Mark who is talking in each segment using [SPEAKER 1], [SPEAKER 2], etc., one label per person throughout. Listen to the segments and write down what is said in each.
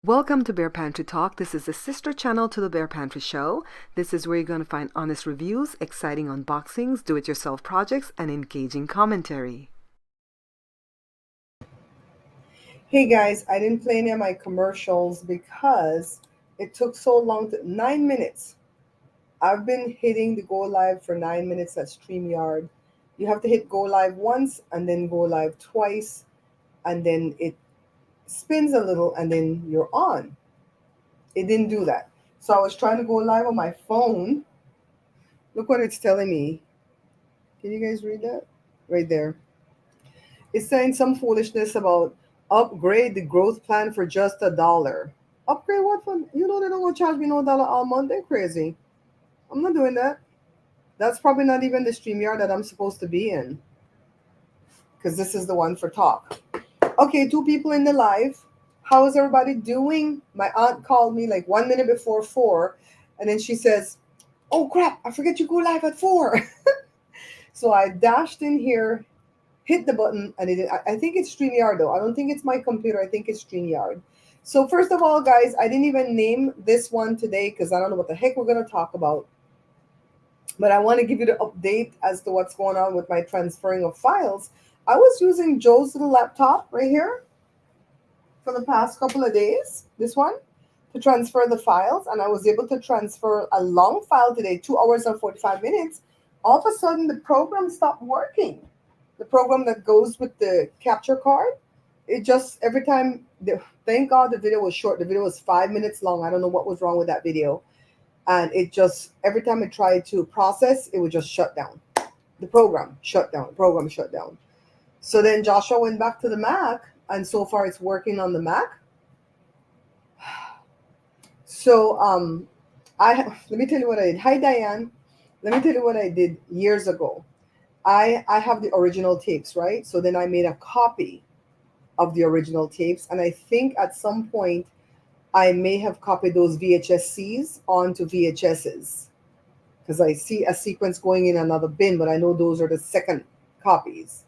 [SPEAKER 1] Welcome to Bear Pantry Talk. This is a sister channel to the Bear Pantry Show. This is where you're going to find honest reviews, exciting unboxings, do-it-yourself projects, and engaging commentary.
[SPEAKER 2] Hey guys, I didn't play any of my commercials because it took so long 9 minutes. I've been hitting the go live for 9 minutes at StreamYard. You have to hit go live once and then go live twice, and then it spins a little and then you're on. It didn't do that. So I was trying to go live on my phone. Look what it's telling me. Can you guys read that? Right there. It's saying some foolishness about upgrade the growth plan for just $1. Upgrade what for? You know they don't gonna charge me no dollar all month. They're crazy. I'm not doing that. That's probably not even the StreamYard that I'm supposed to be in. Because this is the one for talk. Okay, 2 people in the live. How is everybody doing? My aunt called me like 1 minute before 4, and then she says, "Oh crap, I forget you go live at 4." So I dashed in here, hit the button, and I think it's StreamYard though. I don't think it's my computer. I think it's StreamYard. So first of all, guys, I didn't even name this one today because I don't know what the heck we're going to talk about. But I want to give you the update as to what's going on with my transferring of files. I was using Joe's little laptop right here for the past couple of days, this one, to transfer the files. And I was able to transfer a long file today, 2 hours and 45 minutes. All of a sudden, the program stopped working. The program that goes with the capture card, it just, every time, thank God the video was short. The video was 5 minutes long. I don't know what was wrong with that video. And it just, every time I tried to process, it would just shut down. The program shut down. The program shut down. So then Joshua went back to the Mac, and so far it's working on the Mac. So let me tell you what I did. Hi, Diane. Let me tell you what I did years ago. I have the original tapes, right? So then I made a copy of the original tapes, and I think at some point I may have copied those VHSCs onto VHSs because I see a sequence going in another bin, but I know those are the second copies.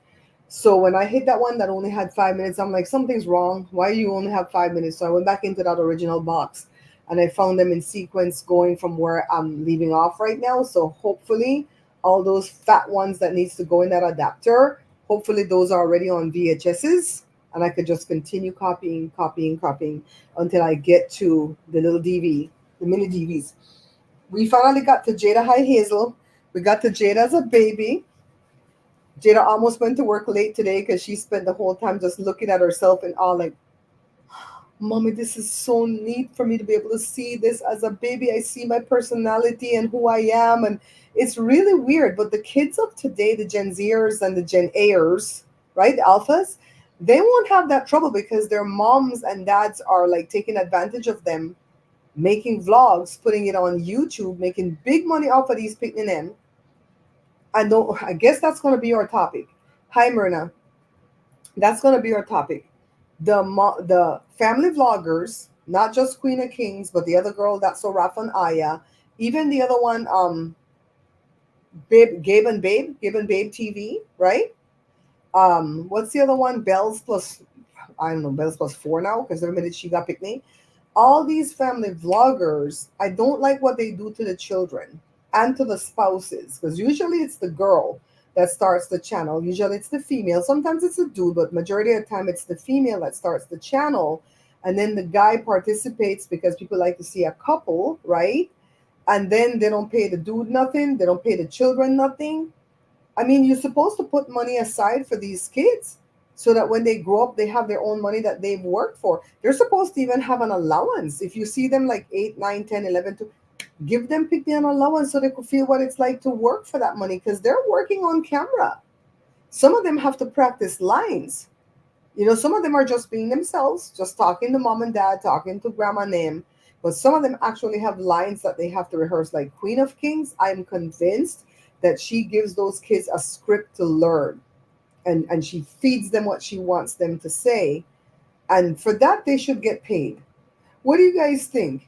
[SPEAKER 2] So when I hit that one that only had 5 minutes, I'm like, something's wrong. Why do you only have 5 minutes? So I went back into that original box and I found them in sequence going from where I'm leaving off right now. So hopefully all those fat ones that needs to go in that adapter, hopefully those are already on VHSs. And I could just continue copying until I get to the little DV, the mini DVs. We finally got to Jada High Hazel. We got to Jada as a baby. Jada almost went to work late today because she spent the whole time just looking at herself and all like, "Mommy, this is so neat for me to be able to see this as a baby. I see my personality and who I am." And it's really weird. But the kids of today, the Gen Zers and the Gen A'ers, right, the alphas, they won't have that trouble because their moms and dads are like taking advantage of them, making vlogs, putting it on YouTube, making big money off of these picking them. I guess that's going to be our topic. Hi, Myrna. That's going to be our topic. The family vloggers, not just Queen of Kings, but the other girl, that's so Rafa and Aya, even the other one, Gabe and Babe TV, right? What's the other one? Bells plus, I don't know, Bells plus 4 now because every minute she got picnic. All these family vloggers, I don't like what they do to the children and to the spouses because usually it's the girl that starts the channel. Usually it's the female. Sometimes it's a dude, but majority of the time it's the female that starts the channel. And then the guy participates because people like to see a couple, right? And then they don't pay the dude nothing. They don't pay the children nothing. I mean, you're supposed to put money aside for these kids so that when they grow up, they have their own money that they've worked for. They're supposed to even have an allowance. If you see them like 8, 9, 10, 11, give them, pick them an allowance so they could feel what it's like to work for that money because they're working on camera. Some of them have to practice lines. You know, some of them are just being themselves, just talking to mom and dad, talking to grandma name. But some of them actually have lines that they have to rehearse. Like Queen of Kings, I'm convinced that she gives those kids a script to learn. And she feeds them what she wants them to say. And for that, they should get paid. What do you guys think?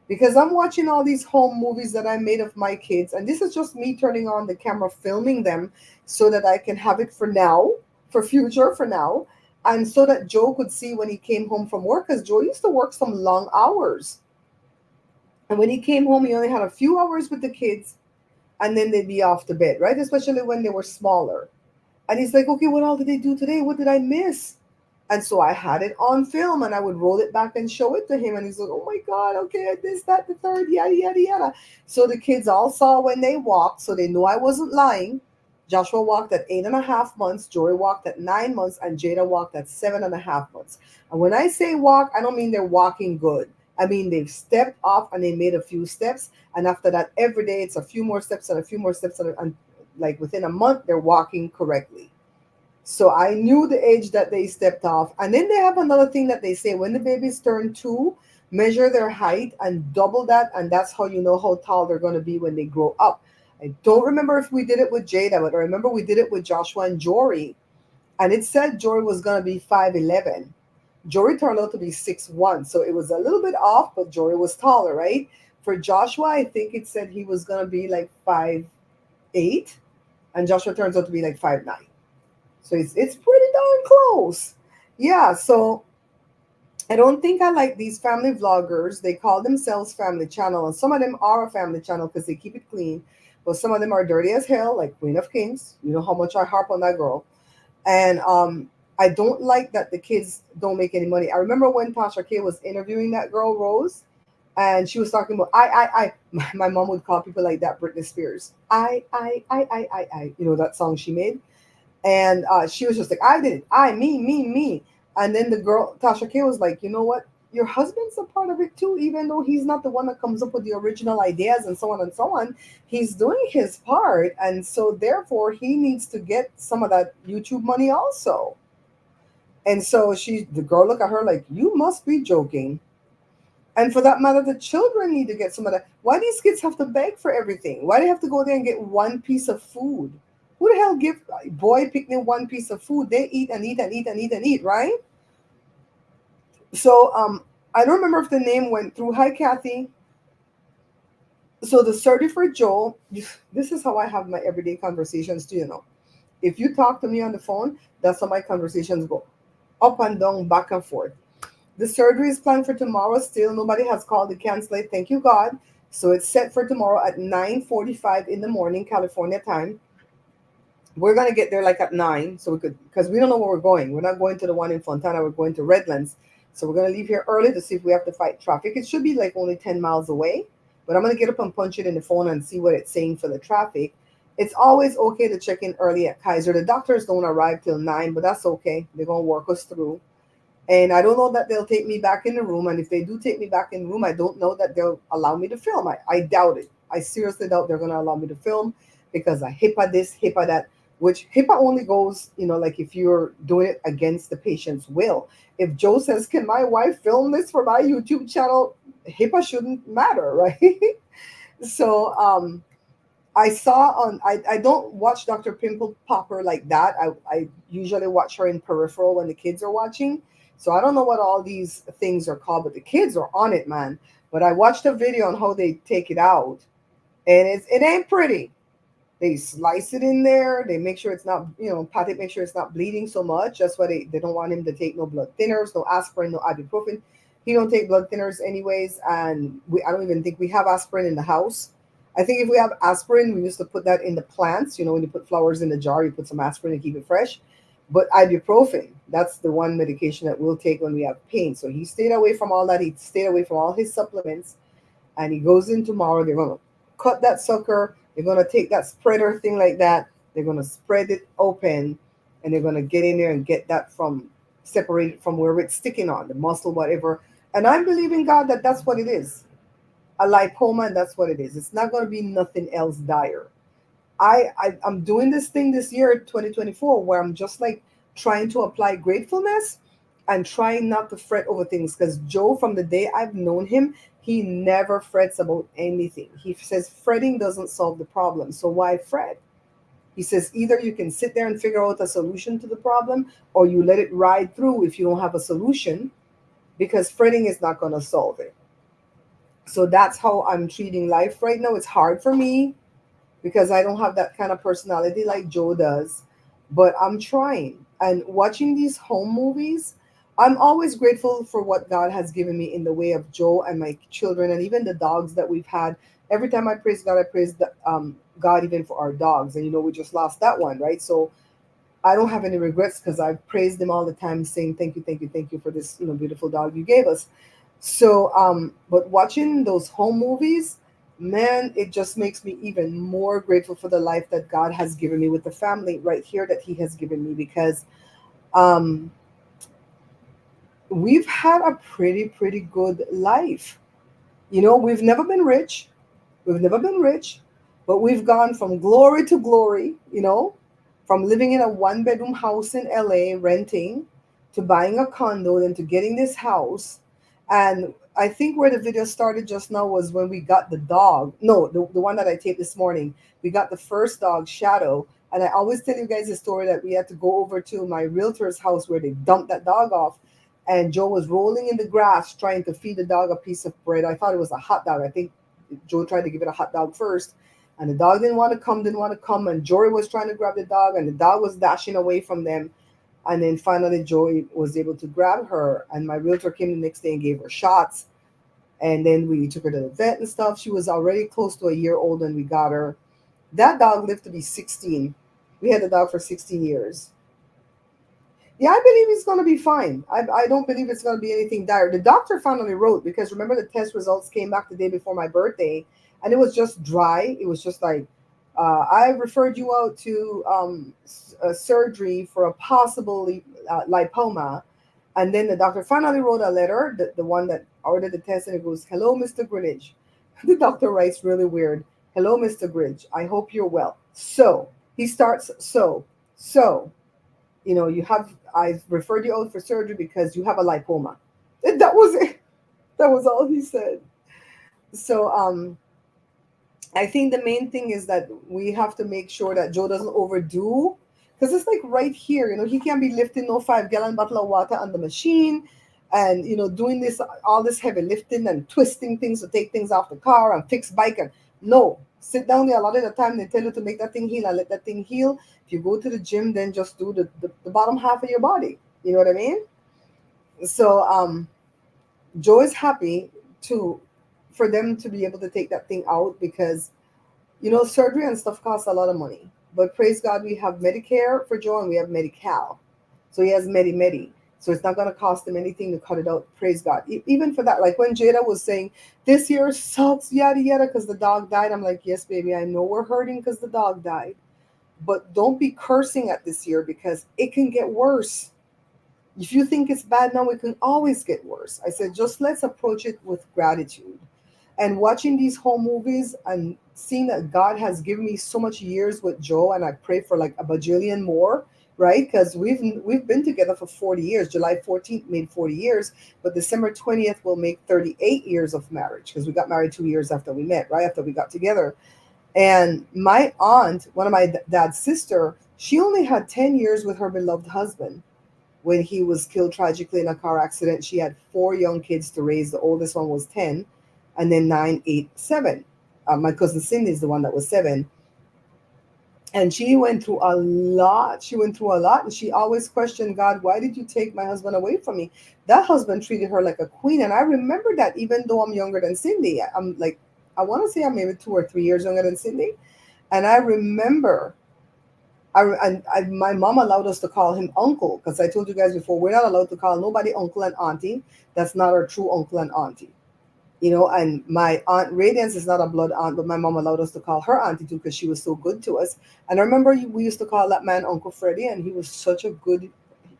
[SPEAKER 2] Because I'm watching all these home movies that I made of my kids, and this is just me turning on the camera, filming them so that I can have it for now, for future, for now. and so that Joe could see when he came home from work, because Joe used to work some long hours. And when he came home, he only had a few hours with the kids, and then they'd be off to bed, right? Especially when they were smaller. And he's like, okay, what all did they do today? What did I miss? And so I had it on film and I would roll it back and show it to him. And he's like, oh my God, okay, this, that, the third, yada, yada, yada. So the kids all saw when they walked, so they knew I wasn't lying. Joshua walked at 8.5 months, Jory walked at 9 months, and Jada walked at 7.5 months. And when I say walk, I don't mean they're walking good. I mean they've stepped off and they made a few steps. And after that, every day it's a few more steps and a few more steps. And like within a month, they're walking correctly. So I knew the age that they stepped off. And then they have another thing that they say when the babies turn 2, measure their height and double that. And that's how you know how tall they're going to be when they grow up. I don't remember if we did it with Jada, but I remember we did it with Joshua and Jory. And it said Jory was going to be 5'11". Jory turned out to be 6'1". So it was a little bit off, but Jory was taller, right? For Joshua, I think it said he was going to be like 5'8". And Joshua turns out to be like 5'9". So it's pretty darn close. Yeah, so I don't think I like these family vloggers. They call themselves family channel, and some of them are a family channel because they keep it clean. But some of them are dirty as hell, like Queen of Kings. You know how much I harp on that girl. And I don't like that the kids don't make any money. I remember when Tasha K was interviewing that girl Rose, and she was talking about I. My mom would call people like that Britney Spears. I. You know that song she made. And she was just like, I did it. I, me. And then the girl, Tasha K, was like, you know what? Your husband's a part of it too, even though he's not the one that comes up with the original ideas and so on and so on. He's doing his part. And so therefore, he needs to get some of that YouTube money also. And so the girl looked at her like, you must be joking. And for that matter, the children need to get some of that. Why these kids have to beg for everything? Why do they have to go there and get one piece of food? Who the hell give boy picnic one piece of food? They eat and eat and eat and eat and eat, right? So I don't remember if the name went through. Hi, Kathy. So the surgery for Joe, this is how I have my everyday conversations too, you know. If you talk to me on the phone, that's how my conversations go. Up and down, back and forth. The surgery is planned for tomorrow still. Nobody has called to cancel it, thank you God. So it's set for tomorrow at 9:45 in the morning, California time. We're gonna get there like at 9, so we could, because we don't know where we're going. We're not going to the one in Fontana. We're going to Redlands, so we're gonna leave here early to see if we have to fight traffic. It should be like only 10 miles away, but I'm gonna get up and punch it in the phone and see what it's saying for the traffic. It's always okay to check in early at Kaiser. The doctors don't arrive till 9, but that's okay. They're gonna work us through. And I don't know that they'll take me back in the room. And if they do take me back in the room, I don't know that they'll allow me to film. I doubt it. I seriously doubt they're going to allow me to film because I HIPAA this, HIPAA that, which HIPAA only goes, like if you're doing it against the patient's will. If Joe says, can my wife film this for my YouTube channel? HIPAA shouldn't matter, right? So I saw I don't watch Dr. Pimple Popper like that. I usually watch her in peripheral when the kids are watching. So I don't know what all these things are called, but the kids are on it, man. But I watched a video on how they take it out, and it ain't pretty. They slice it in there. They make sure it's not, pat it, make sure it's not bleeding so much. That's why they don't want him to take no blood thinners, no aspirin, no ibuprofen. He don't take blood thinners anyways, and I don't even think we have aspirin in the house. I think if we have aspirin, we used to put that in the plants. When you put flowers in the jar, you put some aspirin to keep it fresh. But ibuprofen, that's the one medication that we'll take when we have pain. So he stayed away from all that. He stayed away from all his supplements. And he goes in tomorrow. They're going to cut that sucker. They're going to take that spreader thing like that. They're going to spread it open. And they're going to get in there and get that separated from where it's sticking on, the muscle, whatever. And I'm believing God that that's what it is. A lipoma, and that's what it is. It's not going to be nothing else dire. I'm doing this thing this year, 2024, where I'm just like trying to apply gratefulness and trying not to fret over things. Because Joe, from the day I've known him, he never frets about anything. He says fretting doesn't solve the problem. So why fret? He says either you can sit there and figure out a solution to the problem, or you let it ride through if you don't have a solution, because fretting is not going to solve it. So that's how I'm treating life right now. It's hard for me because I don't have that kind of personality like Joe does. but I'm trying. And watching these home movies, I'm always grateful for what God has given me in the way of Joe and my children and even the dogs that we've had. Every time I praise God, I praise God even for our dogs. And we just lost that one, right? So I don't have any regrets because I've praised him all the time, saying thank you, thank you, thank you for this beautiful dog you gave us. So, but watching those home movies, man, it just makes me even more grateful for the life that God has given me with the family right here that He has given me because um, we've had a pretty good life. We've never been rich. We've never been rich, but we've gone from glory to glory, from living in a one-bedroom house in LA, renting, to buying a condo, then to getting this house. And I think where the video started just now was when we got the dog. No, the one that I taped this morning. We got the first dog, Shadow. And I always tell you guys the story that we had to go over to my realtor's house where they dumped that dog off. And Joe was rolling in the grass trying to feed the dog a piece of bread. I thought it was a hot dog. I think Joe tried to give it a hot dog first, and the dog didn't want to come, and Jory was trying to grab the dog, and the dog was dashing away from them. And then finally, Joey was able to grab her, and my realtor came the next day and gave her shots. And then we took her to the vet and stuff. She was already close to a year old when we got her. That dog lived to be 16. We had the dog for 16 years. Yeah, I believe he's going to be fine. I don't believe it's going to be anything dire. The doctor finally wrote because remember the test results came back the day before my birthday, and it was just dry. It was just like, I referred you out to surgery for a possible lipoma. And then the doctor finally wrote a letter, the one that ordered the test, and it goes, "Hello, Mr. Greenage." The doctor writes really weird. "Hello, Mr. Greenage. I hope you're well." So he starts, so you have I've referred you out for surgery because you have a lipoma. And that was it. That was all he said. So I think the main thing is that we have to make sure that Joe doesn't overdo because it's like right here, he can't be lifting no 5 gallon bottle of water on the machine and doing this all this heavy lifting and twisting things to take things off the car and fix bike and no. Sit down there a lot of the time they tell you to make that thing heal and let that thing heal. If you go to the gym, then just do the bottom half of your body. You know what I mean? So Joe is happy to for them to be able to take that thing out because surgery and stuff costs a lot of money. But praise God, we have Medicare for Joe and we have Medi-Cal. So he has Medi. So it's not going to cost him anything to cut it out. Praise God. Even for that, like when Jada was saying, this year sucks, yada, yada, because the dog died. I'm like, yes, baby, I know we're hurting because the dog died. But don't be cursing at this year because it can get worse. If you think it's bad now, it can always get worse. I said, just let's approach it with gratitude. And watching these home movies and seeing that God has given me so much years with Joe, and I pray for like a bajillion more, right? Because we've been together for 40 years. July 14th made 40 years, but December 20th will make 38 years of marriage because we got married 2 years after we met, right after we got together. And my aunt, one of my dad's sister, she only had 10 years with her beloved husband when he was killed tragically in a car accident. She had 4 young kids to raise. The oldest one was 10, and then 9, 8, 7. My cousin Cindy is the one that was 7. And she went through a lot. She went through a lot, and she always questioned God, why did you take my husband away from me? That husband treated her like a queen. And I remember that even though I'm younger than Cindy. I'm like, I want to say I'm maybe 2 or 3 years younger than Cindy. And I remember my mom allowed us to call him uncle because I told you guys before we're not allowed to call nobody uncle and auntie. That's not our true uncle and auntie. And my aunt Radiance is not a blood aunt, but my mom allowed us to call her auntie too because she was so good to us. And I remember we used to call that man Uncle Freddie, and he was such a good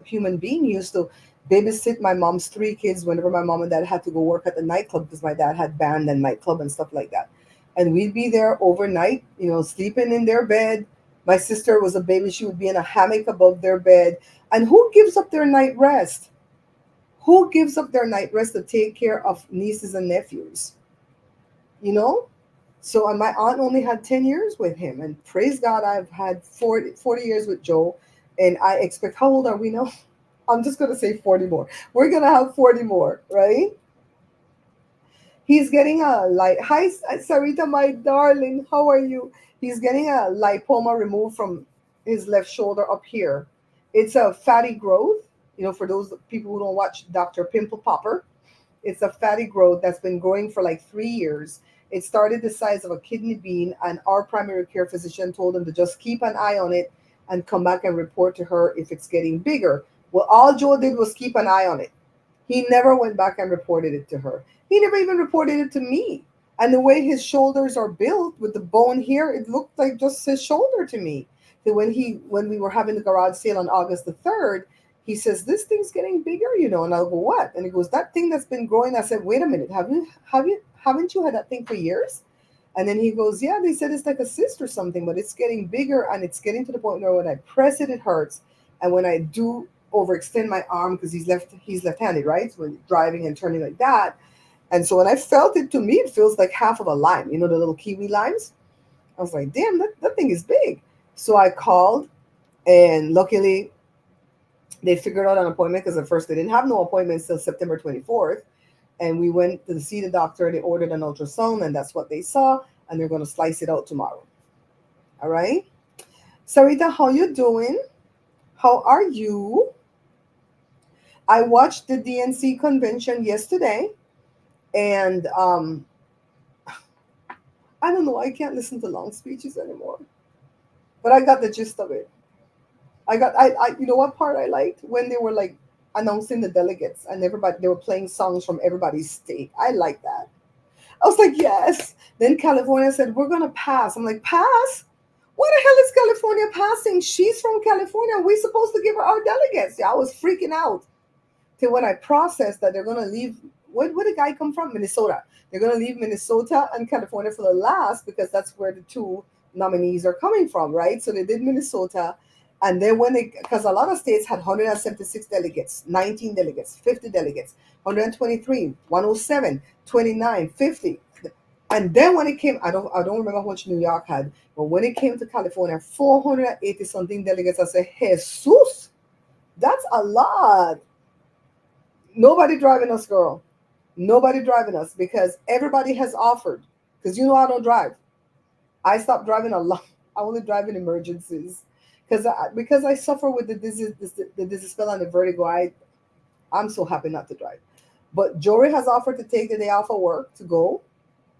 [SPEAKER 2] human being. He used to babysit my mom's 3 kids whenever my mom and dad had to go work at the nightclub because my dad had band and nightclub and stuff like that. And we'd be there overnight, sleeping in their bed. My sister was a baby; she would be in a hammock above their bed. And who gives up their night rest? Who gives up their night rest to take care of nieces and nephews? You know? So and my aunt only had 10 years with him. And praise God, I've had 40 years with Joe. And I expect, how old are we now? I'm just going to say 40 more. We're going to have 40 more, right? He's getting a hi, Sarita, my darling. How are you? He's getting a lipoma removed from his left shoulder up here. It's a fatty growth. For those people who don't watch Dr. Pimple Popper, it's a fatty growth that's been growing for like 3 years. It started the size of a kidney bean, and our primary care physician told him to just keep an eye on it and come back and report to her if it's getting bigger. Well, all Joe did was keep an eye on it. He never went back and reported it to her. He never even reported it to me. And the way his shoulders are built with the bone here, it looked like just his shoulder to me. So when we were having the garage sale on August the 3rd, he says, "This thing's getting bigger, And I'll go, "What?" And he goes, "That thing that's been growing." I said, "Wait a minute, haven't you had that thing for years?" And then he goes, "Yeah, they said it's like a cyst or something, but it's getting bigger and it's getting to the point where when I press it, it hurts. And when I do overextend my arm, because he's left-handed, right? So when driving and turning like that. And so when I felt it, to me, it feels like half of a lime, the little kiwi limes. I was like, damn, that thing is big. So I called, and luckily they figured out an appointment, because at first they didn't have no appointments till September 24th. And we went to see the doctor. They ordered an ultrasound, and that's what they saw. And they're going to slice it out tomorrow. All right. Sarita, how you doing? How are you? I watched the DNC convention yesterday, and I don't know. I can't listen to long speeches anymore, but I got the gist of it. You know what part I liked, when they were like announcing the delegates, and everybody, they were playing songs from everybody's state. I like that. I was like, yes. Then California said, "We're gonna pass." I'm like, pass? What the hell is California passing? She's from California. We're supposed to give her our delegates. Yeah, I was freaking out till when I processed that they're gonna leave. Where did the guy come from? Minnesota. They're gonna leave Minnesota and California for the last, because that's where the two nominees are coming from, right? So they did Minnesota, and then because a lot of states had 176 delegates, 19 delegates, 50 delegates, 123, 107, 29, 50. And then when it came, I don't remember how much New York had, but when it came to California, 480 something delegates. I said, Jesus, that's a lot. Nobody driving us, girl. Nobody driving us, because everybody has offered. Because I don't drive. I stopped driving a lot. I only drive in emergencies, because I suffer with the dizzy spell and the vertigo. I'm so happy not to drive. But Jory has offered to take the day off of work to go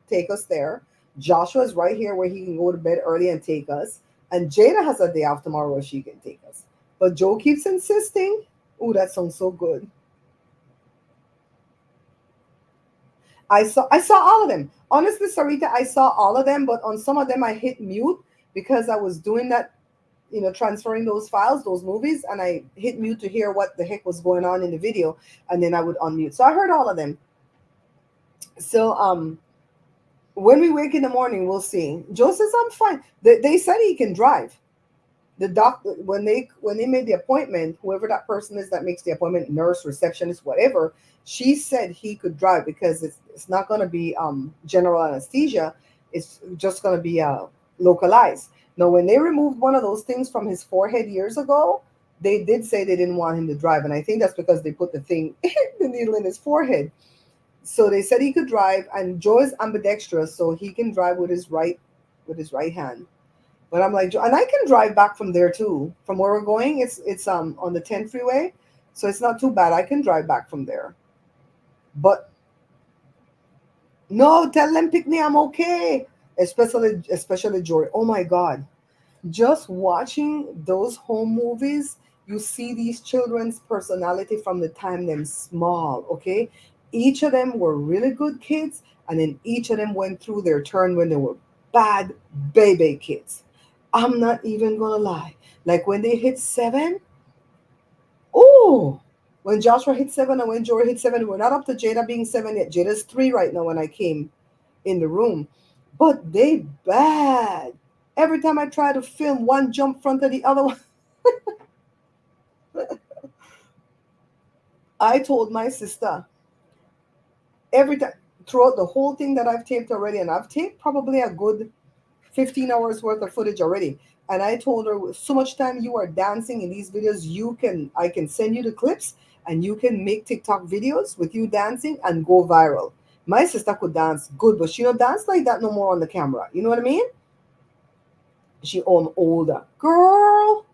[SPEAKER 2] take us there. Joshua's right here where he can go to bed early and take us. And Jada has a day off tomorrow where she can take us. But Joe keeps insisting. Oh, that sounds so good. I saw all of them. Honestly, Sarita, I saw all of them, but on some of them I hit mute, because I was doing that, transferring those files, those movies, and I hit mute to hear what the heck was going on in the video, and then I would unmute. So I heard all of them. So when we wake in the morning, we'll see. Joe says I'm fine. They said he can drive. The doctor, when they made the appointment, whoever that person is that makes the appointment, nurse, receptionist, whatever, she said he could drive, because it's not going to be general anesthesia. It's just going to be localized. Now, when they removed one of those things from his forehead years ago, they did say they didn't want him to drive, and I think that's because they put the needle in his forehead. So they said he could drive, and Joe is ambidextrous, so he can drive with his right hand. But I'm like, and I can drive back from there too. From where we're going, it's on the 10 freeway, so it's not too bad. I can drive back from there. But no, tell them pick me. I'm okay. Especially Jory. Oh my God, just watching those home movies, you see these children's personality from the time they're small. Okay, each of them were really good kids, and then each of them went through their turn when they were bad baby kids. I'm not even gonna lie. Like when they hit 7, oh, when Joshua hit 7 and when Jory hit 7, we're not up to Jada being 7 yet. Jada's 3 right now when I came in the room. But they bad. Every time I try to film, one jump front of the other one. I told my sister every time, throughout the whole thing that I've taped already, and I've taped probably a good 15 hours worth of footage already. And I told her, with so much time you are dancing in these videos, I can send you the clips, and you can make TikTok videos with you dancing and go viral. My sister could dance good, but she don't dance like that no more on the camera. You know what I mean? She older. Girl,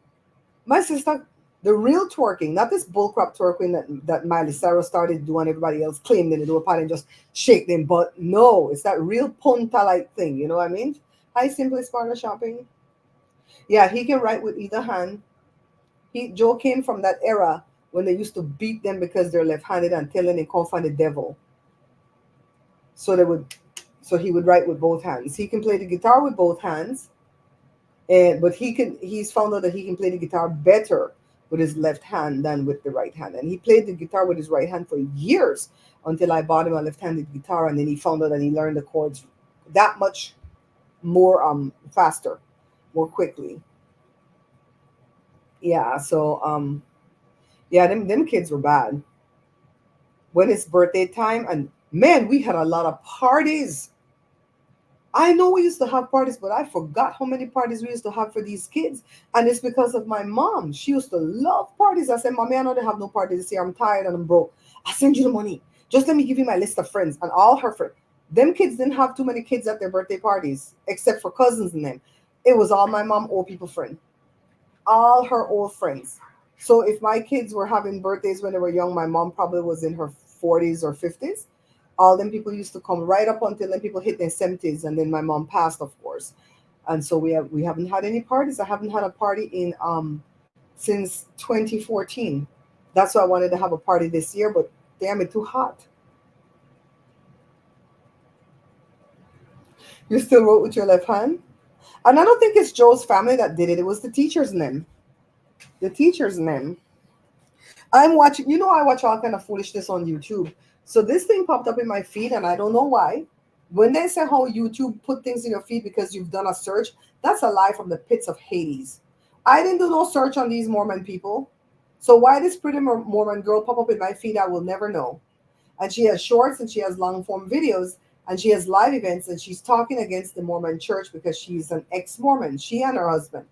[SPEAKER 2] my sister, the real twerking, not this bullcrap twerking that Miley Cyrus started doing, everybody else claimed they do a part and just shake them. But no, it's that real punta like thing. You know what I mean? Hi, Simply Partner Shopping. Yeah, he can write with either hand. Joe came from that era when they used to beat them because they're left-handed and tell them they come from the devil. So they would, so he would write with both hands. He can play the guitar with both hands, and but he's found out that he can play the guitar better with his left hand than with the right hand. And he played the guitar with his right hand for years until I bought him a left-handed guitar, and then he found out that he learned the chords that much more faster, more quickly. Yeah, so yeah, them kids were bad. When it's birthday time, and man, we had a lot of parties. I know we used to have parties, but I forgot how many parties we used to have for these kids. And it's because of my mom. She used to love parties. I said, Mommy, I know they have no parties this year. I'm tired and I'm broke. I'll send you the money. Just let me give you my list of friends. And all her friends. Them kids didn't have too many kids at their birthday parties, except for cousins and them. It was all my mom old people friend. All her old friends. So if my kids were having birthdays when they were young, my mom probably was in her 40s or 50s. All them people used to come right up until them people hit their 70s, and then my mom passed, of course. And so we haven't had any parties. I haven't had a party in since 2014. That's why I wanted to have a party this year, but damn it, too hot. You still wrote with your left hand? And I don't think it's Joe's family that did it. It was the teacher's name. The teacher's name. I'm watching, I watch all kind of foolishness on YouTube. So this thing popped up in my feed, and I don't know why. When they say how YouTube put things in your feed because you've done a search, that's a lie from the pits of Hades. I didn't do no search on these Mormon people. So why this pretty Mormon girl pop up in my feed, I will never know. And she has shorts and she has long form videos and she has live events, and she's talking against the Mormon church because she's an ex-Mormon. She and her husband.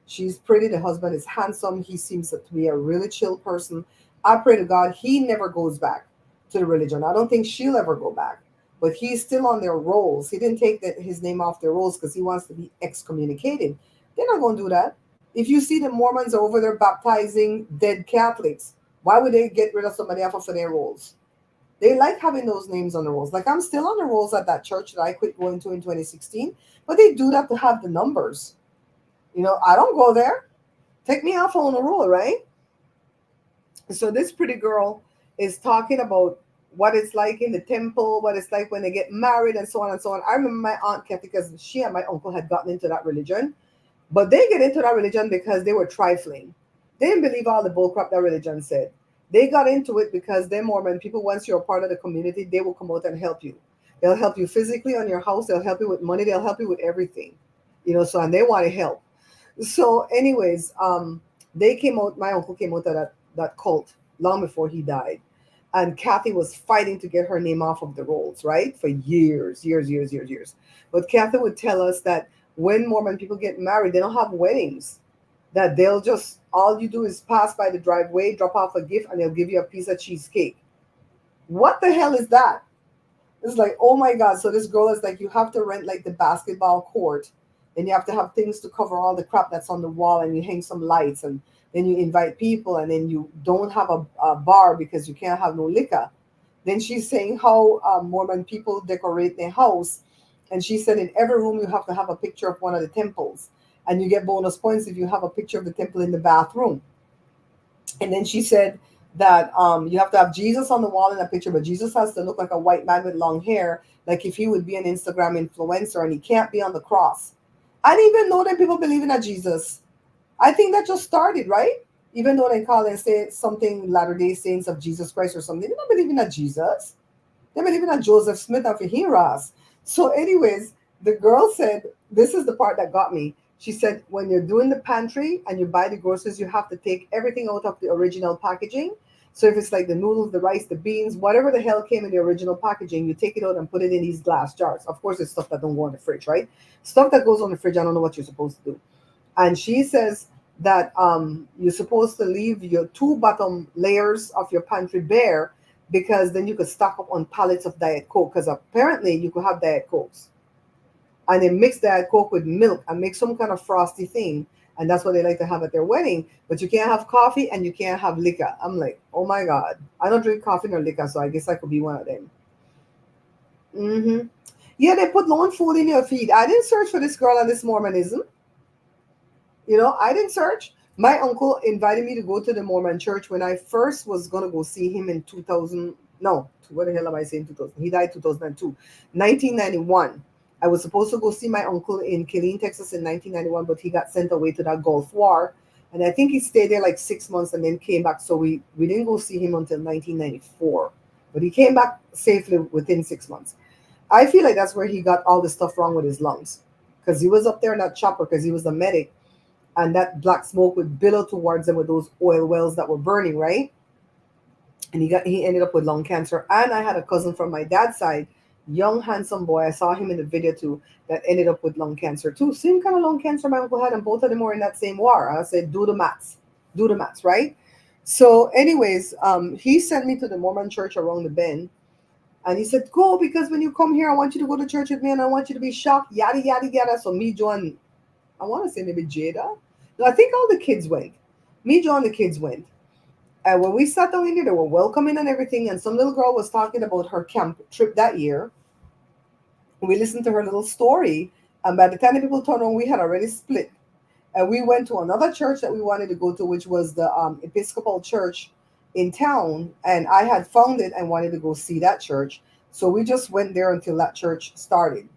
[SPEAKER 2] She's pretty. The husband is handsome. He seems to be a really chill person. I pray to God he never goes back to the religion. I don't think she'll ever go back. But he's still on their rolls. He didn't take his name off their rolls because he wants to be excommunicated. They're not going to do that. If you see the Mormons are over there baptizing dead Catholics, why would they get rid of somebody off of their rolls? They like having those names on the rolls. Like I'm still on the rolls at that church that I quit going to in 2016, but they do that to have the numbers. I don't go there. Take me off on a roll, right? So this pretty girl is talking about what it's like in the temple, what it's like when they get married, and so on and so on. I remember my aunt Kathy, because she and my uncle had gotten into that religion, but they get into that religion because they were trifling. They didn't believe all the bullcrap that religion said. They got into it because they're Mormon people. Once you're a part of the community, they will come out and help you. They'll help you physically on your house. They'll help you with money. They'll help you with everything. So and they want to help. So, anyways, they came out. My uncle came out of that cult long before he died, and Kathy was fighting to get her name off of the rolls, right, for years, years, years, years, years. But Kathy would tell us that when Mormon people get married, they don't have weddings. That they'll just all you do is pass by the driveway, drop off a gift, and they'll give you a piece of cheesecake. What the hell is that? It's like, oh my God. So this girl is like, you have to rent like the basketball court. Then you have to have things to cover all the crap that's on the wall, and you hang some lights, and then you invite people, and then you don't have a bar because you can't have no liquor. Then she's saying how Mormon people decorate their house. And she said in every room you have to have a picture of one of the temples. And you get bonus points if you have a picture of the temple in the bathroom. And then she said that you have to have Jesus on the wall in a picture, but Jesus has to look like a white man with long hair, like if he would be an Instagram influencer, and he can't be on the cross. I didn't even know that people believe in a Jesus. I think that just started, right? Even though they call and say something Latter-day Saints of Jesus Christ or something, they don't believe in a Jesus. They believe in a Joseph Smith of Hiras. So, anyways, the girl said, this is the part that got me. She said, when you're doing the pantry and you buy the groceries, you have to take everything out of the original packaging. So if it's like the noodles, the rice, the beans, whatever the hell came in the original packaging, you take it out and put it in these glass jars. Of course, it's stuff that don't go in the fridge, right? Stuff that goes on the fridge, I don't know what you're supposed to do. And she says that you're supposed to leave your two bottom layers of your pantry bare, because then you could stock up on pallets of Diet Coke, because apparently you could have Diet Cokes. and they mix that Coke with milk and make some kind of frosty thing. And that's what they like to have at their wedding. But you can't have coffee and you can't have liquor. I'm like, oh my God. I don't drink coffee nor liquor, so I guess I could be one of them. Yeah, they put lawn food in your feed. I didn't search for this girl and this Mormonism. I didn't search. My uncle invited me to go to the Mormon church when I first was gonna go see him in 2000. No, what the hell am I saying? 2000. He died 2002, 1991. I was supposed to go see my uncle in Killeen, Texas, in 1991, but he got sent away to that Gulf War, and I think he stayed there like 6 months and then came back. So we didn't go see him until 1994, but he came back safely within 6 months. I feel like that's where he got all the stuff wrong with his lungs, because he was up there in that chopper because he was a medic, and that black smoke would billow towards him with those oil wells that were burning, right? And he ended up with lung cancer. And I had a cousin from my dad's side, young handsome boy. I saw him in the video too. That ended up with lung cancer too. Same kind of lung cancer my uncle had, and both of them were in that same war. I said, do the maths, right? So, anyways, he sent me to the Mormon church around the bend, and he said, "Go, because when you come here, I want you to go to church with me, and I want you to be shocked." Yada yada yada. So me, Joan, I want to say maybe Jada. No, I think all the kids went. Me, Joan, the kids went. And when we sat down in there, they were welcoming and everything. And some little girl was talking about her camp trip that year. We listened to her little story. And by the time the people turned on, we had already split. And we went to another church that we wanted to go to, which was the Episcopal church in town. And I had found it and wanted to go see that church. So we just went there until that church started,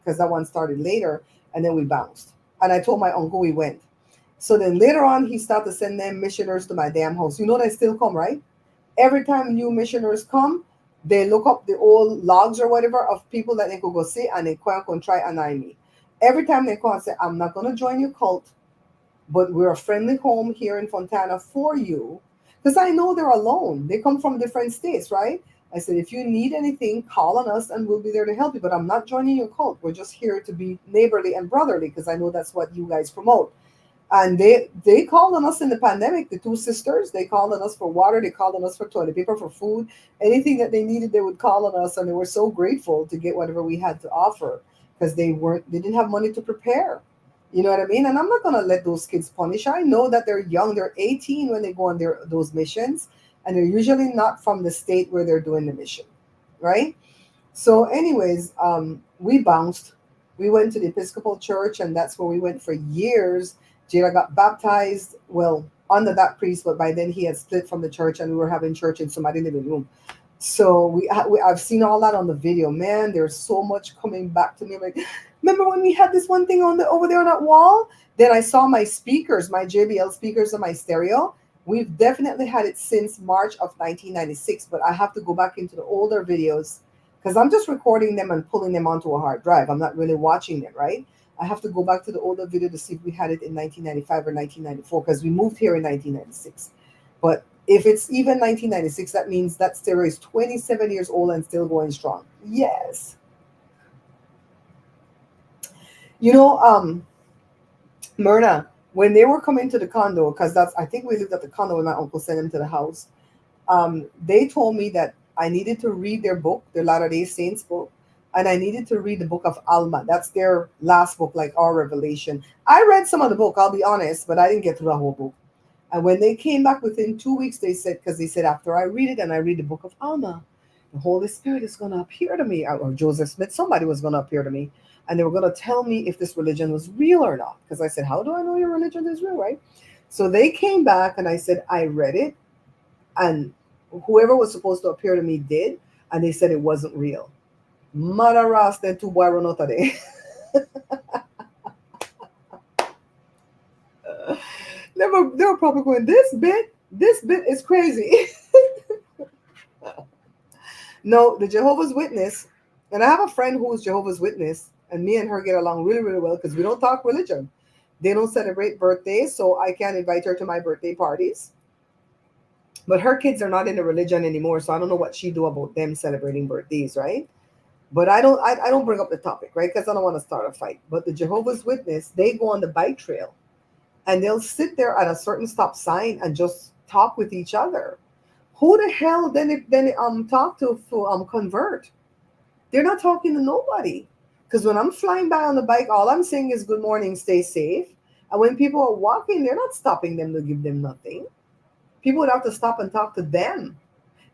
[SPEAKER 2] because that one started later. And then we bounced. And I told my uncle we went. So then later on, he started to send them missioners to my damn house. You know they still come, right? Every time new missioners come, they look up the old logs or whatever of people that they could go see, and they come and try and eye me. Every time they come and say, "I'm not going to join your cult, but we're a friendly home here in Fontana for you." Because I know they're alone. They come from different states, right? I said, "If you need anything, call on us and we'll be there to help you. But I'm not joining your cult. We're just here to be neighborly and brotherly, because I know that's what you guys promote." And they called on us in the pandemic. The two sisters, they called on us for water, they called on us for toilet paper, for food, anything that they needed, they would call on us, and they were so grateful to get whatever we had to offer, because they didn't have money to prepare. You know what I mean? And I'm not gonna let those kids punish. I know that they're young, they're 18 when they go on those missions, and they're usually not from the state where they're doing the mission, right? So, anyways, we bounced. We went to the Episcopal Church, and that's where we went for years. Jada got baptized, well, under that priest, but by then he had split from the church, and we were having church in somebody's living room. So I've seen all that on the video. Man, there's so much coming back to me. Like, remember when we had this one thing on the over there on that wall? Then I saw my speakers, my JBL speakers and my stereo. We've definitely had it since March of 1996, but I have to go back into the older videos, because I'm just recording them and pulling them onto a hard drive. I'm not really watching them, right? I have to go back to the older video to see if we had it in 1995 or 1994, because we moved here in 1996. But if it's even 1996, that means that stereo is 27 years old and still going strong. Yes. You know, Myrna, when they were coming to the condo, because I think we lived at the condo when my uncle sent them to the house, they told me that I needed to read their book, their Latter-day Saints book, and I needed to read the book of Alma. That's their last book, like our Revelation. I read some of the book, I'll be honest, but I didn't get through the whole book. And when they came back within 2 weeks, because they said, after I read it and I read the book of Alma, the Holy Spirit is going to appear to me, or Joseph Smith, somebody was going to appear to me, and they were going to tell me if this religion was real or not. Because I said, how do I know your religion is real, right? So they came back and I said, I read it, and whoever was supposed to appear to me did, and they said it wasn't real. Mother Ross, then two boy run out of there. They were probably going, this bit is crazy. No, the Jehovah's Witness, and I have a friend who is Jehovah's Witness, and me and her get along really, really well, because we don't talk religion. They don't celebrate birthdays, so I can't invite her to my birthday parties. But her kids are not in the religion anymore, so I don't know what she do about them celebrating birthdays, right? But I don't bring up the topic, right? Because I don't want to start a fight. But the Jehovah's Witness, they go on the bike trail, and they'll sit there at a certain stop sign and just talk with each other. Who the hell then talk to convert? They're not talking to nobody. Because when I'm flying by on the bike, all I'm saying is good morning, stay safe. And when people are walking, they're not stopping them to give them nothing. People would have to stop and talk to them.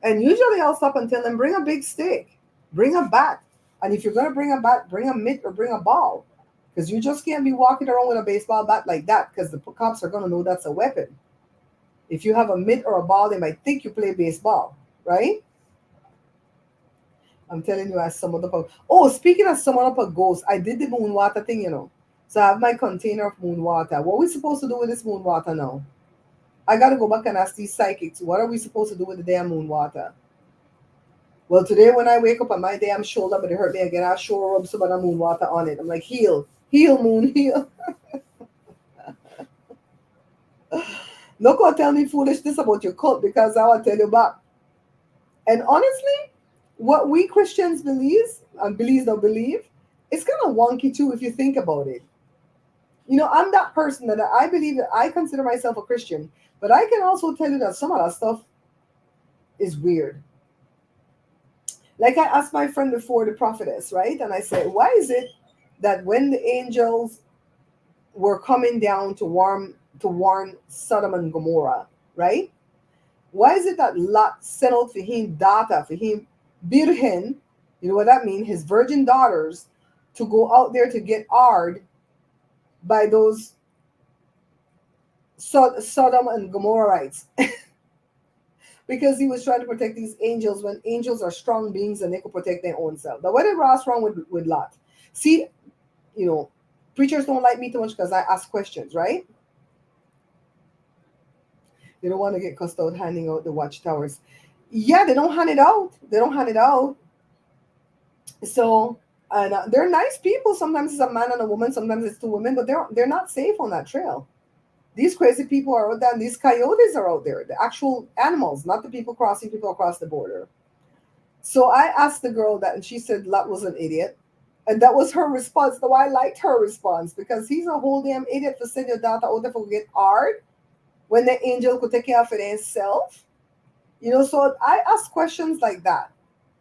[SPEAKER 2] And usually I'll stop and tell them, bring a big stick, bring a bat. And if you're going to bring a bat, bring a mitt or bring a ball. Because you just can't be walking around with a baseball bat like that because the cops are going to know that's a weapon. If you have a mitt or a ball, they might think you play baseball, right? I'm telling you, I summoned up a. Oh, speaking of summon up a ghost, I did the moon water thing, you know. So I have my container of moon water. What are we supposed to do with this moon water now? I got to go back and ask these psychics, what are we supposed to do with the damn moon water? Well, today when I wake up on my damn shoulder, but it hurt me again, I'll sure rub some of the moon water on it. I'm like, heal, heal, moon, heal. No go tell me foolishness about your cult because I will tell you back. And honestly, what we Christians believe, and Belize don't believe, it's kind of wonky too if you think about it. You know, I'm that person that I believe that I consider myself a Christian, but I can also tell you that some of that stuff is weird. Like I asked my friend before, the prophetess, right? And I said, why is it that when the angels were coming down to warn Sodom and Gomorrah, right? Why is it that Lot settled for him daughter, for him Birhen, you know what that means, his virgin daughters, to go out there to get hard by those Sodom and Gomorrahites? Because he was trying to protect these angels when angels are strong beings and they could protect their own self. Now, what did Ross wrong with Lot? See, you know, preachers don't like me too much because I ask questions, right? They don't want to get cussed out handing out the watchtowers. Yeah, they don't hand it out. They don't hand it out. So, and they're nice people. Sometimes it's a man and a woman. Sometimes it's two women, but they're not safe on that trail. These crazy people are out there, and these coyotes are out there. The actual animals, not the people across the border. So I asked the girl that, and she said Lot was an idiot. And that was her response. Though I liked her response because he's a whole damn idiot for sending your daughter out there for get hard when the angel could take care of it himself. You know, so I ask questions like that.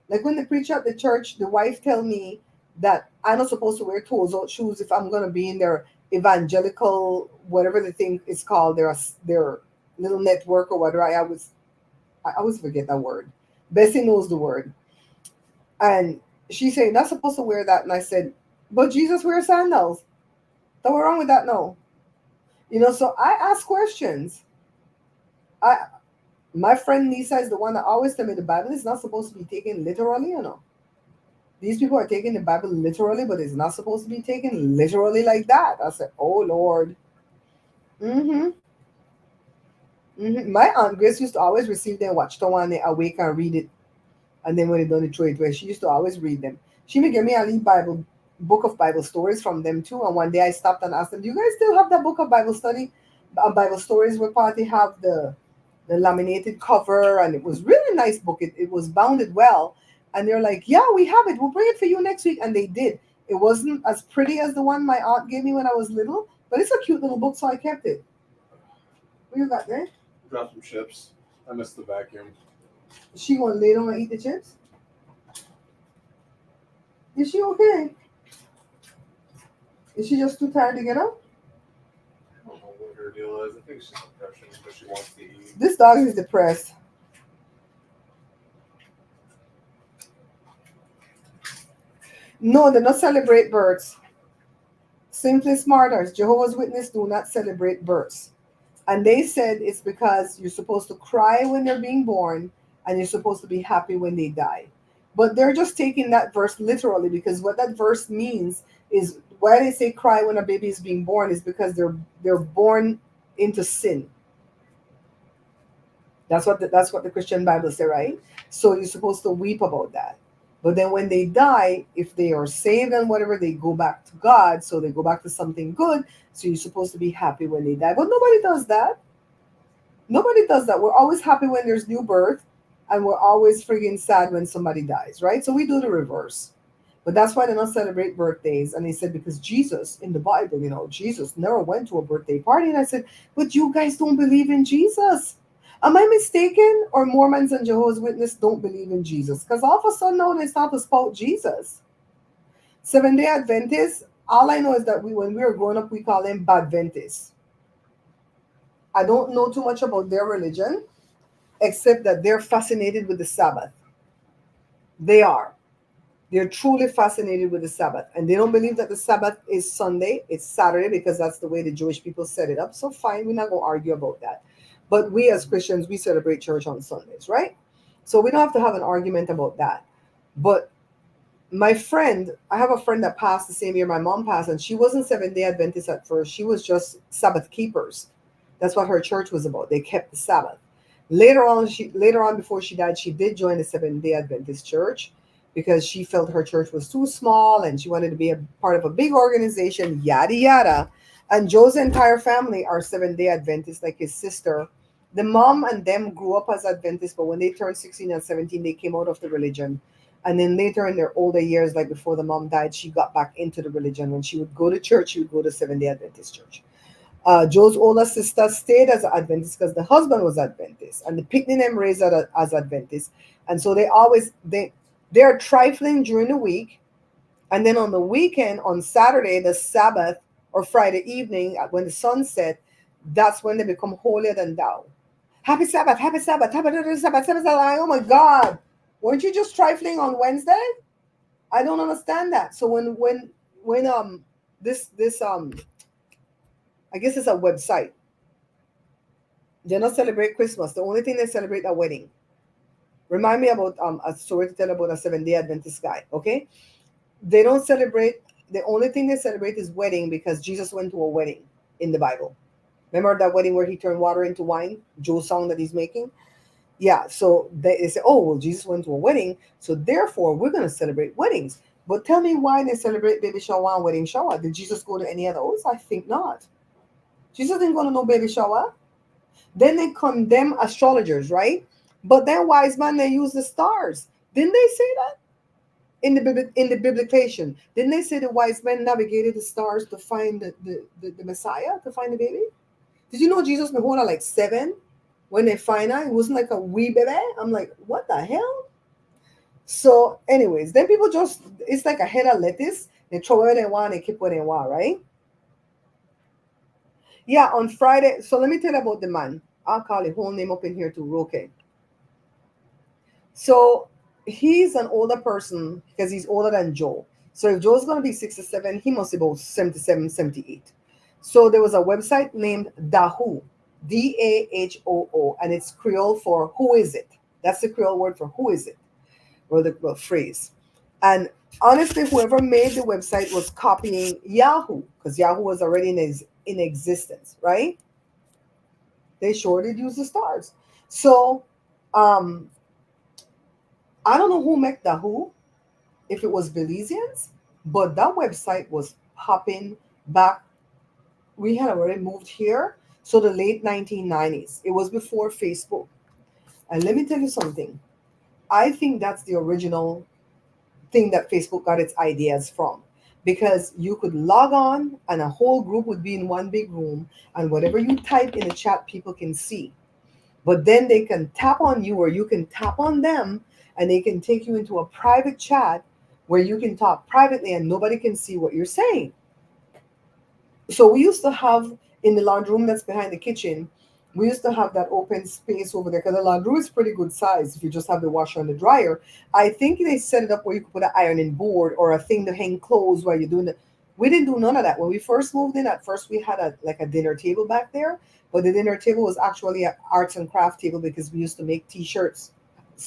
[SPEAKER 2] Like when the preacher at the church, the wife tell me that I'm not supposed to wear toes out shoes if I'm gonna be in their evangelical whatever the thing is called, their little network or whatever. I always forget that word. Bessie knows the word. And she said, not supposed to wear that. And I said, but Jesus wears sandals. So what's wrong with that? No. You know, so I ask questions. My friend Lisa is the one that always tell me the Bible is not supposed to be taken literally, you know. These people are taking the Bible literally, but it's not supposed to be taken literally like that. I said, oh Lord. Mm-hmm. Mm-hmm. My Aunt Grace used to always receive their watchtower and they awake and read it. And then when they done the throw it away, she used to always read them. She would give me a little Bible book of Bible stories from them too. And one day I stopped and asked them, do you guys still have that book of Bible study? Bible stories where party have the laminated cover, and it was really nice book. It was bounded well. And they're like, yeah, we have it. We'll bring it for you next week. And they did. It wasn't as pretty as the one my aunt gave me when I was little, but it's a cute little book, so I kept it. What you got there?
[SPEAKER 3] Drop some chips. I missed the vacuum.
[SPEAKER 2] Is she gonna lay down and eat the chips? Is she okay? Is she just too tired to get up?
[SPEAKER 3] I don't know what her deal is. I think she's depression because she wants to eat.
[SPEAKER 2] This dog is depressed. No, they don't celebrate births. Simply Smarters, Jehovah's Witness do not celebrate births. And they said it's because you're supposed to cry when they're being born and you're supposed to be happy when they die. But they're just taking that verse literally because what that verse means is why they say cry when a baby is being born is because they're born into sin. That's what the Christian Bible say, right? So you're supposed to weep about that. But then when they die, if they are saved and whatever, they go back to God. So they go back to something good. So you're supposed to be happy when they die. But nobody does that. Nobody does that. We're always happy when there's new birth. And we're always friggin' sad when somebody dies, right? So we do the reverse. But that's why they don't celebrate birthdays. And they said, because Jesus, in the Bible, you know, Jesus never went to a birthday party. And I said, but you guys don't believe in Jesus. Am I mistaken? Or Mormons and Jehovah's Witnesses don't believe in Jesus? Because all of a sudden now they start to spout Jesus. Seventh-day Adventists, all I know is that when we were growing up, we call them Badventists. I don't know too much about their religion, except that they're fascinated with the Sabbath. They are. They're truly fascinated with the Sabbath. And they don't believe that the Sabbath is Sunday, it's Saturday, because that's the way the Jewish people set it up. So fine, we're not going to argue about that. But we as Christians, we celebrate church on Sundays, right? So we don't have to have an argument about that. But my friend, I have a friend that passed the same year my mom passed, and she wasn't Seventh-day Adventist at first. She was just Sabbath keepers. That's what her church was about. They kept the Sabbath. Later on, before she died, she did join the Seventh-day Adventist church because she felt her church was too small and she wanted to be a part of a big organization, yada yada. And Joe's entire family are Seventh-day Adventists, like his sister. The mom and them grew up as Adventists, but when they turned 16 and 17, they came out of the religion. And then later in their older years, like before the mom died, she got back into the religion. When she would go to church, she would go to Seventh-day Adventist church. Joe's older sister stayed as an Adventist because the husband was Adventist, and the picnic them raised as Adventist, and so they are trifling during the week, and then on the weekend, on Saturday, the Sabbath or Friday evening, when the sun set, that's when they become holier than thou. Happy Sabbath, happy Sabbath, happy Sabbath, Sabbath. Oh my God, weren't you just trifling on Wednesday? I don't understand that. So when this I guess it's a website. They don't celebrate Christmas. The only thing they celebrate a wedding. Remind me about a story to tell about a Seventh-day Adventist guy. Okay, they don't celebrate. The only thing they celebrate is wedding because Jesus went to a wedding in the Bible. Remember that wedding where he turned water into wine? Joe's song that he's making. Yeah. So they say, oh well, Jesus went to a wedding, so therefore we're going to celebrate weddings. But tell me why they celebrate baby shower and wedding shower? Did Jesus go to any of those? I think not. Jesus didn't go to no baby shower. Then they condemn astrologers, right? But then wise man, they use the stars. Didn't they say that in the biblication? Didn't they say the wise men navigated the stars to find the Messiah, to find the baby? Did you know Jesus Mahona like 7 when they find her? It wasn't like a wee baby. I'm like, what the hell? So, anyways, then people just, it's like a head of lettuce. They throw where they want and keep where they want, right? Yeah, on Friday. So let me tell you about the man. I'll call his whole name up in here too, Roque. So he's an older person because he's older than Joe. So if Joe's going to be 67, he must be about 77, 78. So there was a website named Dahoo, Dahoo, and it's Creole for who is it? That's the Creole word for who is it, or the phrase. And honestly, whoever made the website was copying Yahoo because Yahoo was already in existence, right? They sure did use the stars. So I don't know who made the who, if it was Belizeans, but that website was popping back. We had already moved here. So the late 1990s. It was before Facebook. And let me tell you something. I think that's the original thing that Facebook got its ideas from. Because you could log on and a whole group would be in one big room, and whatever you type in the chat, people can see. But then they can tap on you or you can tap on them and they can take you into a private chat where you can talk privately and nobody can see what you're saying. So we used to have in the laundry room that's behind the kitchen, we used to have that open space over there because the laundry room is pretty good size if you just have the washer and the dryer. I think they set it up where you could put an ironing board or a thing to hang clothes while you're doing it. We didn't do none of that. When we first moved in, at first we had a dinner table back there, but the dinner table was actually an arts and craft table because we used to make t-shirts.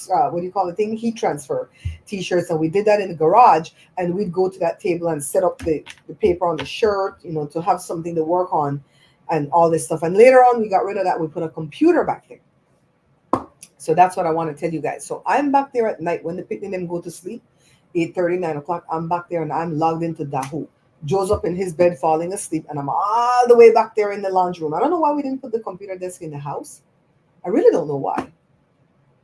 [SPEAKER 2] What do you call the thing? Heat transfer t-shirts. And we did that in the garage, and we'd go to that table and set up the paper on the shirt, to have something to work on and all this stuff. And later on, we got rid of that. We put a computer back there. So that's what I want to tell you guys. So I'm back there at night when the picnic them go to sleep, 8:30, 9 o'clock. I'm back there and I'm logged into Dahoo. Joe's up in his bed falling asleep, and I'm all the way back there in the laundry room. I don't know why we didn't put the computer desk in the house. I really don't know why.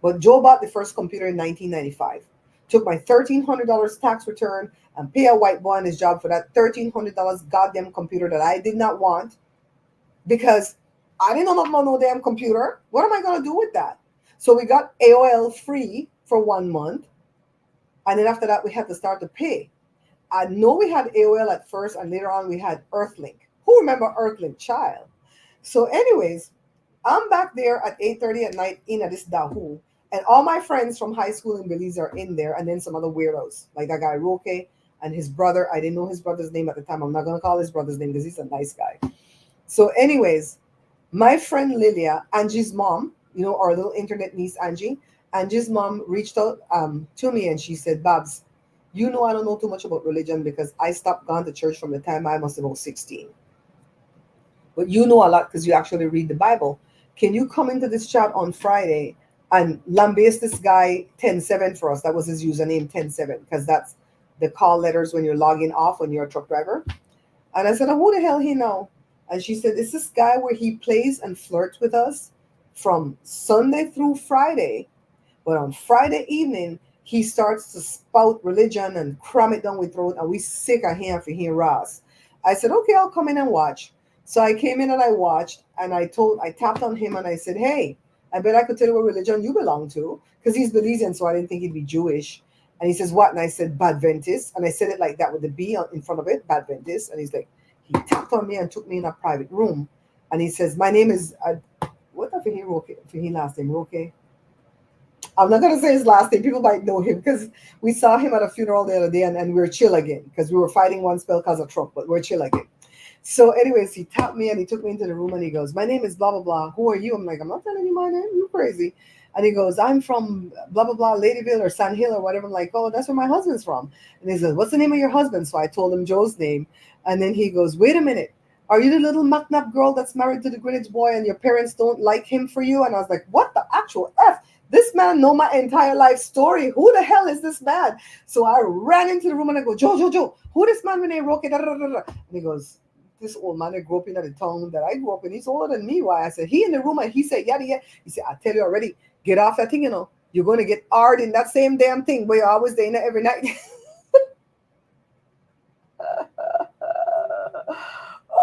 [SPEAKER 2] But Joe bought the first computer in 1995. Took my $1,300 tax return and pay a white boy on his job for that $1,300 goddamn computer that I did not want because I didn't know nothing about no damn computer. What am I going to do with that? So we got AOL free for 1 month. And then after that, we had to start to pay. I know we had AOL at first, and later on we had Earthlink. Who remember Earthlink, child? So, anyways, I'm back there at 8:30 at night in at this Dahoo, and all my friends from high school in Belize are in there, and then some other weirdos like that guy Roque and his brother. I didn't know his brother's name at the time. I'm not gonna call his brother's name because he's a nice guy. So, anyways, my friend Lilia, Angie's mom, our little internet niece Angie, Angie's mom reached out to me and she said, Babs, I don't know too much about religion because I stopped going to church from the time I must have been 16. But you know a lot because you actually read the Bible. Can you come into this chat on Friday and lambaste this guy 107 for us? That was his username 107 because that's the call letters when you're logging off when you're a truck driver. And I said, oh, who the hell he know? And she said, it's this guy where he plays and flirts with us from Sunday through Friday. But on Friday evening, he starts to spout religion and cram it down with throat, and we sick of him for hearing Ross. I said, okay, I'll come in and watch. So I came in and I watched, and I tapped on him and I said, hey, I bet I could tell you what religion you belong to, because he's Belizean, so I didn't think he'd be Jewish. And he says, what? And I said, Badventist. And I said it like that with the B in front of it, Badventist. And he's like, he tapped on me and took me in a private room. And he says, my name is, what if he Roque? If he last name, Roque? I'm not going to say his last name. People might know him because we saw him at a funeral the other day and we're chill again because we were fighting one spell because of Trump, but we're chill again. So anyways, he tapped me and he took me into the room and he goes, my name is blah, blah, blah. Who are you? I'm like, I'm not telling you my name. You're crazy. And he goes, I'm from blah, blah, blah, Ladyville or Sand Hill or whatever. I'm like, oh, that's where my husband's from. And he says, what's the name of your husband? So I told him Joe's name. And then he goes, wait a minute. Are you the little McNabb girl that's married to the Greenwich boy and your parents don't like him for you? And I was like, what the actual F? This man know my entire life story. Who the hell is this man? So I ran into the room and I go, Joe, who this man when they Roque? And he goes, this old man that grew up in the town that I grew up in. He's older than me. Why? I said, he in the room and he said, yada. He said, I tell you already, get off that thing, You're going to get hard in that same damn thing where you're always doing it every night.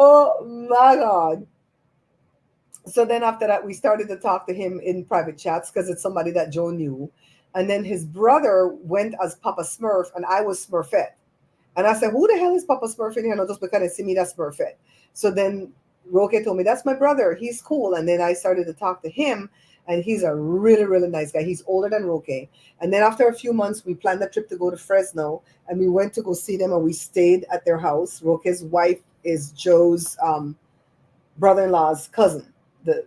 [SPEAKER 2] Oh my God. So then after that, we started to talk to him in private chats because it's somebody that Joe knew. And then his brother went as Papa Smurf and I was Smurfette. And I said, who the hell is Papa Smurf in here? No, just because they see me, that's Smurfette. So then Roque told me, that's my brother. He's cool. And then I started to talk to him. And he's a really, really nice guy. He's older than Roque. And then after a few months, we planned a trip to go to Fresno. And we went to go see them. And we stayed at their house. Roque's wife is Joe's brother-in-law's cousin.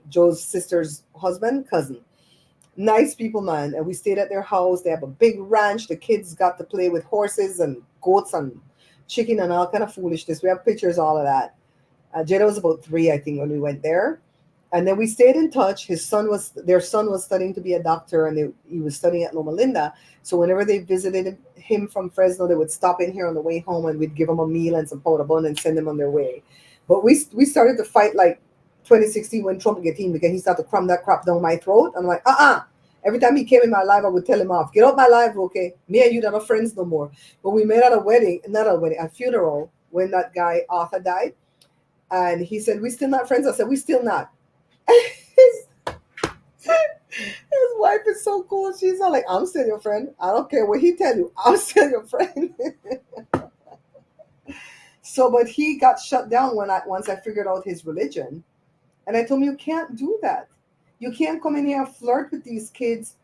[SPEAKER 2] Joe's sister's cousin. Nice people, man. And we stayed at their house. They have a big ranch. The kids got to play with horses and goats and chicken and all kind of foolishness. We have pictures, all of that. Jada was about 3, I think, when we went there. And then we stayed in touch. Their son was studying to be a doctor, and he was studying at Loma Linda. So whenever they visited him from Fresno, they would stop in here on the way home, and we'd give them a meal and some powder bun and send them on their way. But we started to fight like 2016 when Trump get in because he started to cram that crap down my throat. I'm like, Every time he came in my life, I would tell him off. Get out my life, okay? Me and you not are friends no more. But we met at a funeral when that guy Arthur died. And he said, we still not friends. I said, we still not. His wife is so cool. She's all like, I'm still your friend. I don't care what he tell you. I'm still your friend. So, but he got shut down once I figured out his religion. And I told him, you can't do that. You can't come in here and flirt with these kids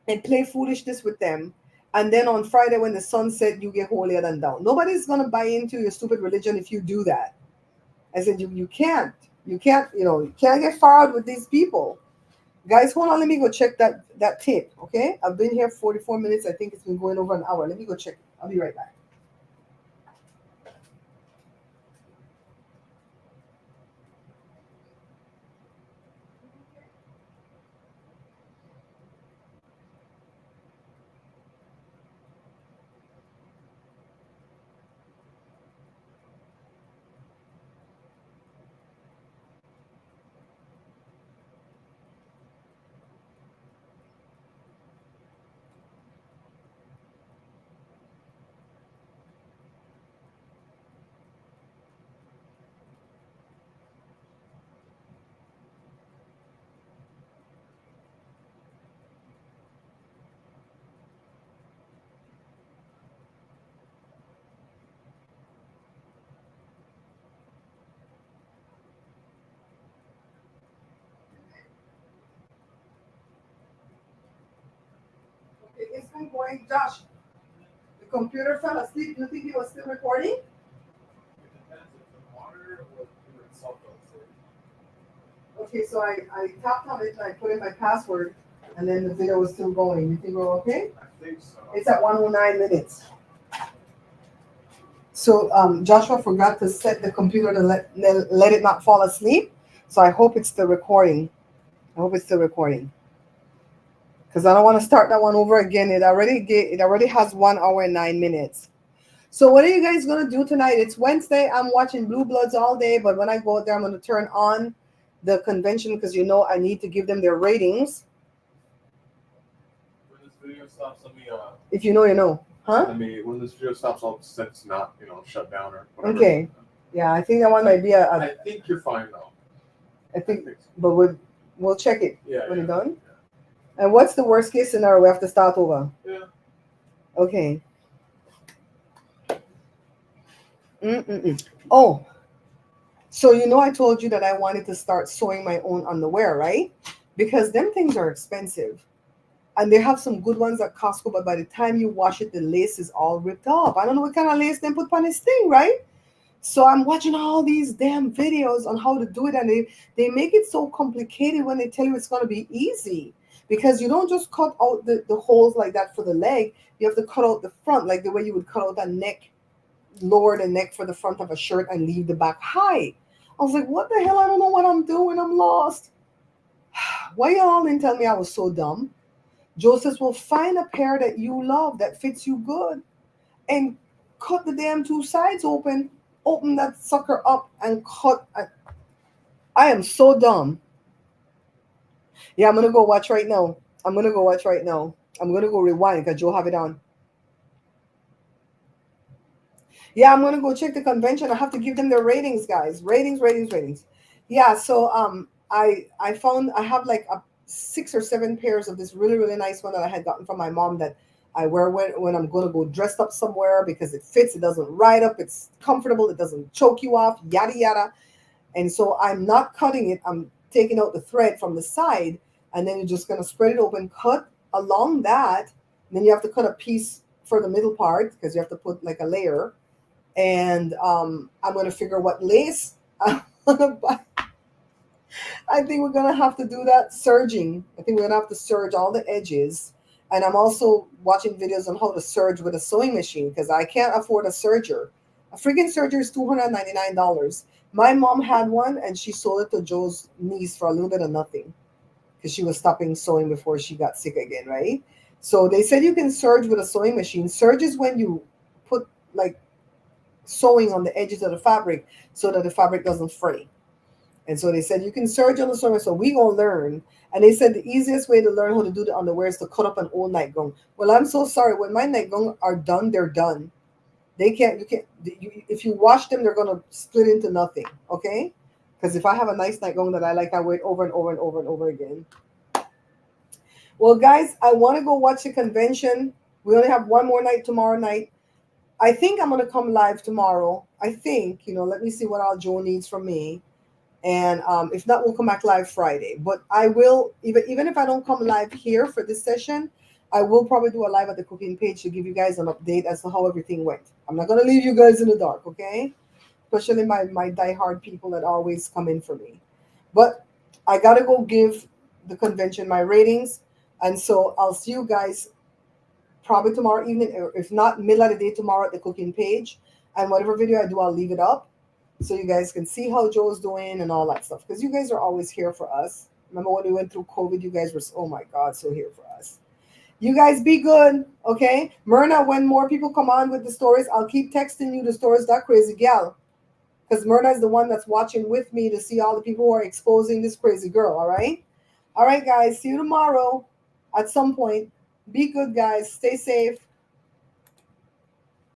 [SPEAKER 2] and play foolishness with them. And then on Friday when the sun set, you get holier than thou. Nobody's going to buy into your stupid religion if you do that. I said, you can't. You can't get far out with these people. Guys, hold on. Let me go check that tape, okay? I've been here 44 minutes. I think it's been going over an hour. Let me go check it. I'll be right back. it's still going. Josh, the computer fell asleep. Do you think it was still recording?
[SPEAKER 3] It depends if the monitor or the computer itself goes.
[SPEAKER 2] Okay, so I tapped on it and I put in my password, and then the video was still going. You think we're okay?
[SPEAKER 3] I think so.
[SPEAKER 2] It's at 109 minutes. So Joshua forgot to set the computer to let it not fall asleep. So I hope it's still recording. I hope it's still recording. Because I don't want to start that one over again. It already has 1 hour and 9 minutes. So what are you guys gonna do tonight? It's Wednesday. I'm watching Blue Bloods all day, but when I go out there, I'm gonna turn on the convention because I need to give them their ratings.
[SPEAKER 3] When this video stops, let me
[SPEAKER 2] If you know, you know. Huh?
[SPEAKER 3] when this video stops, I'll set it's not, shut down or whatever.
[SPEAKER 2] Okay. Yeah, I think that one might be
[SPEAKER 3] I think you're fine though.
[SPEAKER 2] I think,
[SPEAKER 3] so.
[SPEAKER 2] but we'll check it
[SPEAKER 3] Yeah.
[SPEAKER 2] when you're done. And what's the worst case scenario? We have to start over.
[SPEAKER 3] Yeah.
[SPEAKER 2] Okay. Oh, so I told you that I wanted to start sewing my own underwear, right? Because them things are expensive. And they have some good ones at Costco, but by the time you wash it, the lace is all ripped off. I don't know what kind of lace they put on this thing, right? So I'm watching all these damn videos on how to do it, and they make it so complicated when they tell you it's going to be easy. Because you don't just cut out the holes like that for the leg. You have to cut out the front, like the way you would cut out a neck, lower the neck for the front of a shirt and leave the back high. I was like, what the hell? I don't know what I'm doing. I'm lost. Why y'all didn't tell me I was so dumb? Joe says, well, find a pair that you love that fits you good and cut the damn two sides open. Open that sucker up and cut. I am so dumb. Yeah, I'm going to go watch right now. I'm going to go rewind because Joe have it on. Yeah, I'm going to go check the convention. I have to give them their ratings, guys. Ratings. Yeah, so I found I have like 6 or 7 pairs of this really, really nice one that I had gotten from my mom that I wear when I'm going to go dressed up somewhere because it fits. It doesn't ride up. It's comfortable. It doesn't choke you off, yada, yada. And so I'm not cutting it. I'm taking out the thread from the side, and then you're just going to spread it open, cut along that. And then you have to cut a piece for the middle part because you have to put like a layer. And I'm going to figure what lace I'm going to buy. I think we're going to have to do that serging. I think we're going to have to serge all the edges. And I'm also watching videos on how to serge with a sewing machine because I can't afford a serger. A freaking serger is $299. My mom had one and she sold it to Joe's niece for a little bit of nothing because she was stopping sewing before she got sick again, right? So they said you can serge with a sewing machine. Serge is when you put like sewing on the edges of the fabric so that the fabric doesn't fray. And so they said you can serge on the sewing. So we gonna learn. And they said the easiest way to learn how to do the underwear is to cut up an old nightgown. Well, I'm so sorry. When my nightgowns are done, they're done. If you wash them, they're gonna split into nothing. Okay? Because if I have a nice nightgown that I like, I wear it over and over and over and over again. Well, guys, I want to go watch the convention. We only have one more night tomorrow night. I think I'm gonna come live tomorrow. I think, let me see what all Joe needs from me. And if not, we'll come back live Friday. But I will, even if I don't come live here for this session, I will probably do a live at the cooking page to give you guys an update as to how everything went. I'm not going to leave you guys in the dark, okay? Especially my diehard people that always come in for me. But I got to go give the convention my ratings. And so I'll see you guys probably tomorrow evening, or if not, middle of the day tomorrow at the cooking page. And whatever video I do, I'll leave it up so you guys can see how Joe's doing and all that stuff. Because you guys are always here for us. Remember when we went through COVID, you guys were, oh my God, so here for us. You guys be good, okay? Myrna, when more people come on with the stories, I'll keep texting you the stories, that crazy gal. Because Myrna is the one that's watching with me to see all the people who are exposing this crazy girl, all right? All right, guys, see you tomorrow at some point. Be good, guys. Stay safe.